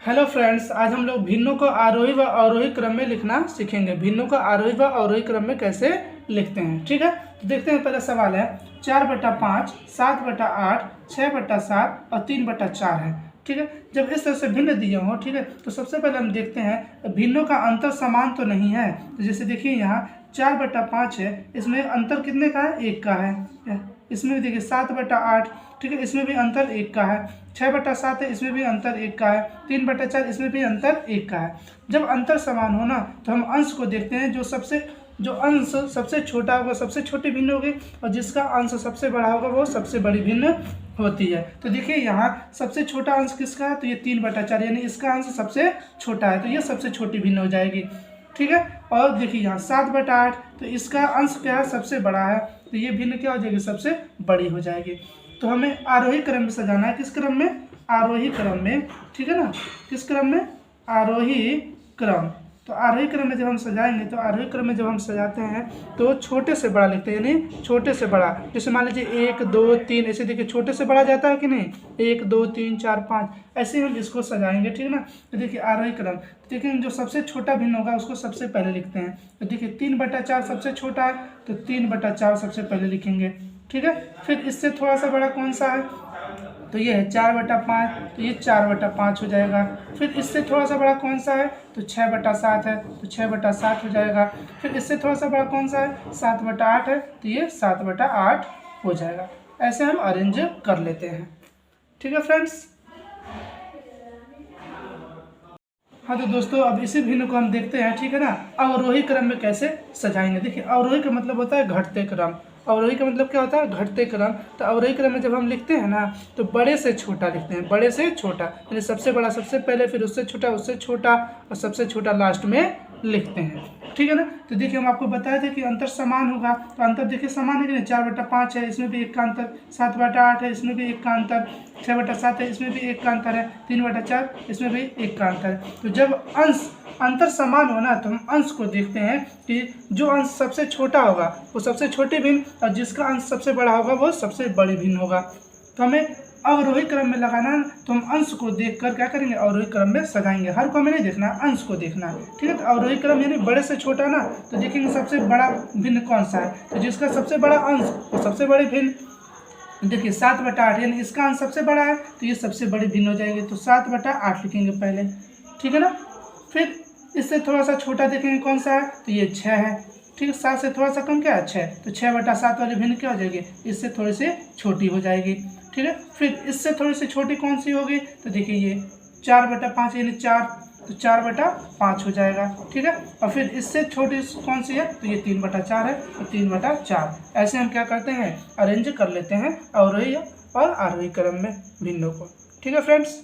Hello friends, आज हम लोग भिन्नों को आरोही व अवरोही क्रम में लिखना सीखेंगे। भिन्नों को आरोही व अवरोही क्रम में कैसे लिखते हैं, ठीक है। तो देखते हैं, पहला सवाल है 4/5, 7/8, 6/7 और 3/4 है, ठीक है। जब इस तरह से भिन्न दिए हों, ठीक है, तो सबसे पहले हम देखते हैं भिन्नों का अंतर समान तो नहीं है। तो जैसे देखिए यहाँ 4/5 है, इसमें अंतर कितने का है? 1 का है। इसमें भी देखिए 7/8, ठीक है, इसमें भी अंतर 1 का है। 6/7 है, इसमें भी अंतर 1 का है। 3/4, इसमें भी अंतर 1 का है। जब अंतर समान हो ना, तो हम अंश को देखते हैं। जो अंश सबसे छोटा होगा सबसे छोटी भिन्न होगी, और जिसका अंश सबसे बड़ा होगा वो सबसे बड़ी भिन्न होती है। तो देखिए यहाँ सबसे छोटा अंश किसका है? तो ये 3/4, यानी इसका अंश सबसे छोटा है, तो ये सबसे छोटी भिन्न हो जाएगी, ठीक है। और देखिए यहाँ 7/8, तो इसका अंश क्या है? सबसे बड़ा है, तो ये भिन्न क्या हो जाएगी? सबसे बड़ी हो जाएगी। तो हमें आरोही क्रम में सजाना है। किस क्रम में? आरोही क्रम में, ठीक है ना। किस क्रम में? आरोही क्रम। तो आरोही क्रम में जब हम सजाएंगे, तो आरोही क्रम में जब हम सजाते हैं तो छोटे से बड़ा लिखते हैं, यानी छोटे से बड़ा। जैसे मान लीजिए 1 2 3, ऐसे देखिए छोटे से बड़ा जाता है कि नहीं? 1 2 3 4 5, ऐसे हम इसको सजाएंगे, ठीक है ना। तो देखिए आरोही क्रम, देखिए जो सबसे छोटा भिन्न होगा उसको सबसे पहले लिखते हैं। तो देखिए 3/4 सबसे छोटा है, तो 3/4 सबसे पहले लिखेंगे, ठीक है। फिर इससे थोड़ा सा बड़ा कौन सा है? तो ये है 4/5, तो ये 4/5 हो जाएगा। फिर इससे थोड़ा सा बड़ा कौन सा है? तो 6/7 है, तो 6/7 हो जाएगा। फिर इससे थोड़ा सा बड़ा कौन सा है? 7/8 है, तो ये 7/8 हो जाएगा। ऐसे हम अरेंज कर लेते हैं, ठीक है फ्रेंड्स। हाँ तो दोस्तों, अब इसी भिन्न को हम देखते हैं, ठीक है ना। अवरोही क्रम में कैसे सजाएंगे। देखिए अवरोही का मतलब होता है घटते क्रम। अवरोही का मतलब क्या होता है? घटते क्रम। तो अवरोही क्रम में जब हम लिखते हैं ना, तो बड़े से छोटा लिखते हैं, बड़े से छोटा, यानी सबसे बड़ा सबसे पहले, फिर उससे छोटा और सबसे छोटा लास्ट में लिखते हैं, ठीक है ना। तो देखिए हम आपको बताए थे कि अंतर समान होगा, तो अंतर देखिए समान है कि नहीं? 4/5 है, इसमें भी 1 का अंतर। 7/8 है, इसमें भी 1 का अंतर। 6/7 है, इसमें भी 1 का अंतर है। 3/4, इसमें भी 1 का अंतर है। तो जब अंतर समान हो ना, तो हम अंश को देखते हैं कि जो अंश सबसे छोटा होगा वो सबसे छोटी भिन्न, और जिसका अंश सबसे बड़ा होगा वो सबसे बड़ी भिन्न होगा। तो हमें अवरोही क्रम में लगाना है, तो हम अंश को देखकर क्या करेंगे? अवरोही क्रम में सजाएंगे। हर को हमें नहीं देखना है, अंश को देखना है, ठीक है। तो अवरोही क्रम यानी बड़े से छोटा ना, तो देखेंगे सबसे बड़ा भिन्न कौन सा है, तो जिसका सबसे बड़ा अंश वो सबसे बड़ी भिन्न। देखिए 7/8, यानी इसका अंश सबसे बड़ा है, तो ये सबसे बड़ी भिन्न हो जाएगी। तो 7/8 लिखेंगे पहले, ठीक है ना। फिर इससे थोड़ा सा छोटा देखेंगे कौन सा है? तो ये 6 है, ठीक है। 7 से थोड़ा सा कम क्या है? 6, तो 6/7 वाली भिन्न क्या हो जाएगी? इससे थोड़ी सी छोटी हो जाएगी, ठीक है। फिर इससे थोड़ी सी छोटी कौन सी होगी? तो देखिए ये 4/5, यानी 4, तो 4/5 हो जाएगा, ठीक है। और फिर इससे छोटी कौन सी है? तो ये 3/4 है, तो 3/4। ऐसे हम क्या करते हैं? अरेंज कर लेते हैं अवरोही और आरोही क्रम में भिन्नों को, ठीक है फ्रेंड्स।